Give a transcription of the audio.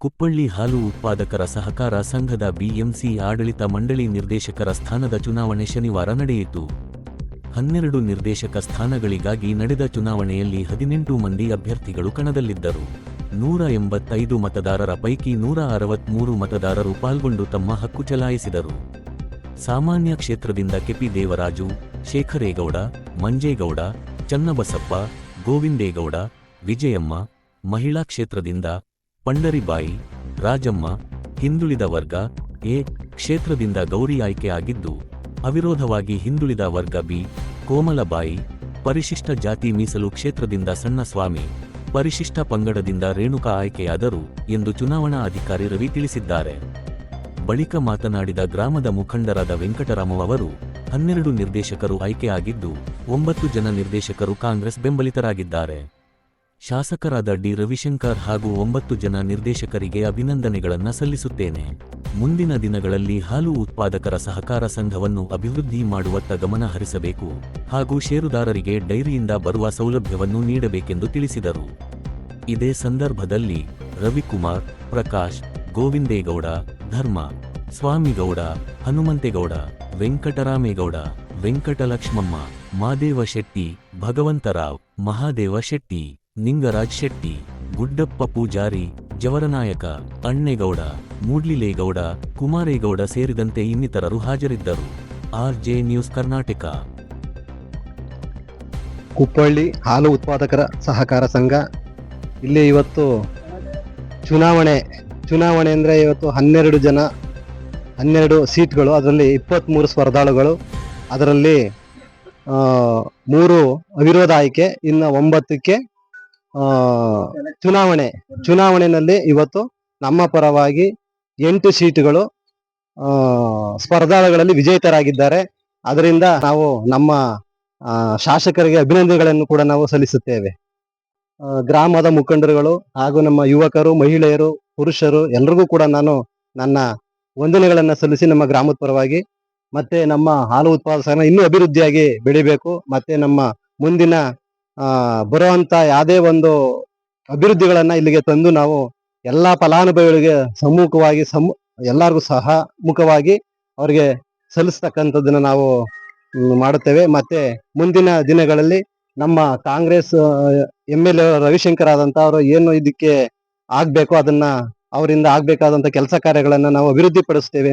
ಕುಪ್ಪಳ್ಳಿ ಹಾಲು ಉತ್ಪಾದಕರ ಸಹಕಾರ ಸಂಘದ ಬಿಎಂಸಿ ಆಡಳಿತ ಮಂಡಳಿ ನಿರ್ದೇಶಕರ ಸ್ಥಾನದ ಚುನಾವಣೆ ಶನಿವಾರ ನಡೆಯಿತು. 12 ನಿರ್ದೇಶಕ ಸ್ಥಾನಗಳಿಗಾಗಿ ನಡೆದ ಚುನಾವಣೆಯಲ್ಲಿ 18 ಮಂದಿ ಅಭ್ಯರ್ಥಿಗಳು ಕಣದಲ್ಲಿದ್ದರು. 185 ಮತದಾರರ ಪೈಕಿ 163 ಮತದಾರರು ಪಾಲ್ಗೊಂಡು ತಮ್ಮ ಹಕ್ಕು ಚಲಾಯಿಸಿದರು. ಸಾಮಾನ್ಯ ಕ್ಷೇತ್ರದಿಂದ ಕೆಪಿ ದೇವರಾಜು, ಶೇಖರೇಗೌಡ, ಮಂಜೇಗೌಡ, ಚನ್ನಬಸಪ್ಪ, ಗೋವಿಂದೇಗೌಡ, ವಿಜಯಮ್ಮ, ಮಹಿಳಾ ಕ್ಷೇತ್ರದಿಂದ ಪಂಡರಿಬಾಯಿ, ರಾಜಮ್ಮ, ಹಿಂದುಳಿದ ವರ್ಗ ಎ ಕ್ಷೇತ್ರದಿಂದ ಗೌರಿ ಆಯ್ಕೆ ಆಗಿದ್ದು, ಅವಿರೋಧವಾಗಿ ಹಿಂದುಳಿದ ವರ್ಗ ಬಿ ಕೋಮಲಬಾಯಿ, ಪರಿಶಿಷ್ಟ ಜಾತಿ ಮೀಸಲು ಕ್ಷೇತ್ರದಿಂದ ಸಣ್ಣಸ್ವಾಮಿ, ಪರಿಶಿಷ್ಟ ಪಂಗಡದಿಂದ ರೇಣುಕಾ ಆಯ್ಕೆಯಾದರು ಎಂದು ಚುನಾವಣಾ ಅಧಿಕಾರಿ ರವಿ ತಿಳಿಸಿದ್ದಾರೆ. ಬಳಿಕ ಮಾತನಾಡಿದ ಗ್ರಾಮದ ಮುಖಂಡರಾದ ವೆಂಕಟರಾಮು ಅವರು, 12 ನಿರ್ದೇಶಕರು ಆಯ್ಕೆಯಾಗಿದ್ದು 9 ಜನ ನಿರ್ದೇಶಕರು ಕಾಂಗ್ರೆಸ್ ಬೆಂಬಲಿತರಾಗಿದ್ದಾರೆ. ಶಾಸಕರಾದ ಡಿ ರವಿಶಂಕರ್ ಹಾಗೂ 9 ಜನ ನಿರ್ದೇಶಕರಿಗೆ ಅಭಿನಂದನೆಗಳನ್ನು ಸಲ್ಲಿಸುತ್ತೇನೆ. ಮುಂದಿನ ದಿನಗಳಲ್ಲಿ ಹಾಲು ಉತ್ಪಾದಕರ ಸಹಕಾರ ಸಂಘವನ್ನು ಅಭಿವೃದ್ಧಿ ಮಾಡುವತ್ತ ಗಮನ ಹರಿಸಬೇಕು ಹಾಗೂ ಷೇರುದಾರರಿಗೆ ಡೈರಿಯಿಂದ ಬರುವ ಸೌಲಭ್ಯವನ್ನು ನೀಡಬೇಕೆಂದು ತಿಳಿಸಿದರು. ಇದೇ ಸಂದರ್ಭದಲ್ಲಿ ರವಿಕುಮಾರ್, ಪ್ರಕಾಶ್, ಗೋವಿಂದೇಗೌಡ, ಧರ್ಮ, ಸ್ವಾಮಿಗೌಡ, ಹನುಮಂತೇಗೌಡ, ವೆಂಕಟರಾಮೇಗೌಡ, ವೆಂಕಟಲಕ್ಷ್ಮಮ್ಮ, ಮಾದೇವ ಶೆಟ್ಟಿ, ಭಗವಂತರಾವ್, ಮಹಾದೇವ ಶೆಟ್ಟಿ, ನಿಂಗರಾಜ್ ಶೆಟ್ಟಿ, ಗುಡ್ಡಪ್ಪ ಪೂಜಾರಿ, ಜವರನಾಯಕ, ಅಣ್ಣೇಗೌಡ, ಮೂಡ್ಲಿಲೇಗೌಡ, ಕುಮಾರೇಗೌಡ ಸೇರಿದಂತೆ ಇನ್ನಿತರರು ಹಾಜರಿದ್ದರು. RJ news Karnataka. ಕುಪ್ಪಳ್ಳಿ ಹಾಲು ಉತ್ಪಾದಕರ ಸಹಕಾರ ಸಂಘ ಇಲ್ಲಿ ಇವತ್ತು ಚುನಾವಣೆ ಅಂದರೆ ಇವತ್ತು 12 ಸೀಟ್ಗಳು, ಅದರಲ್ಲಿ 23 ಸ್ಪರ್ಧಾಳುಗಳು, ಅದರಲ್ಲಿ 3 ಅವಿರೋಧ ಆಯ್ಕೆ, ಇನ್ನು 9ಕ್ಕೆ ಚುನಾವಣೆಯಲ್ಲಿ ಇವತ್ತು ನಮ್ಮ ಪರವಾಗಿ 8 ಸೀಟುಗಳು ಸ್ಪರ್ಧಾಳುಗಳಲ್ಲಿ ವಿಜೇತರಾಗಿದ್ದಾರೆ. ಅದರಿಂದ ನಾವು ನಮ್ಮ ಶಾಸಕರಿಗೆ ಅಭಿನಂದನೆಗಳನ್ನು ಕೂಡ ನಾವು ಸಲ್ಲಿಸುತ್ತೇವೆ. ಗ್ರಾಮದ ಮುಖಂಡರುಗಳು ಹಾಗೂ ನಮ್ಮ ಯುವಕರು, ಮಹಿಳೆಯರು, ಪುರುಷರು ಎಲ್ರಿಗೂ ಕೂಡ ನಾನು ನನ್ನ ವಂದನೆಗಳನ್ನು ಸಲ್ಲಿಸಿ ನಮ್ಮ ಗ್ರಾಮದ ಪರವಾಗಿ ಮತ್ತೆ ನಮ್ಮ ಹಾಲು ಉತ್ಪಾದಕರನ್ನ ಇನ್ನೂ ಅಭಿವೃದ್ಧಿಯಾಗಿ ಬೆಳಿಬೇಕು, ಮತ್ತೆ ನಮ್ಮ ಮುಂದಿನ ಬರುವಂತ ಯಾವುದೇ ಒಂದು ಅಭಿವೃದ್ಧಿಗಳನ್ನ ಇಲ್ಲಿಗೆ ತಂದು ನಾವು ಎಲ್ಲಾ ಫಲಾನುಭವಿಗಳಿಗೆ ಸಮ್ಮುಖವಾಗಿ ಎಲ್ಲರಿಗೂ ಸಹ ಮುಖವಾಗಿ ಅವರಿಗೆ ಸಲ್ಲಿಸ್ತಕ್ಕಂಥದ್ದನ್ನ ನಾವು ಮಾಡುತ್ತೇವೆ. ಮತ್ತೆ ಮುಂದಿನ ದಿನಗಳಲ್ಲಿ ನಮ್ಮ ಕಾಂಗ್ರೆಸ್ MLA ರವಿಶಂಕರ್ ಆದಂತ ಅವರು ಏನು ಇದಕ್ಕೆ ಆಗ್ಬೇಕು ಅದನ್ನ ಅವರಿಂದ ಆಗ್ಬೇಕಾದಂತ ಕೆಲಸ ಕಾರ್ಯಗಳನ್ನ ನಾವು ಅಭಿವೃದ್ಧಿ ಪಡಿಸ್ತೇವೆ.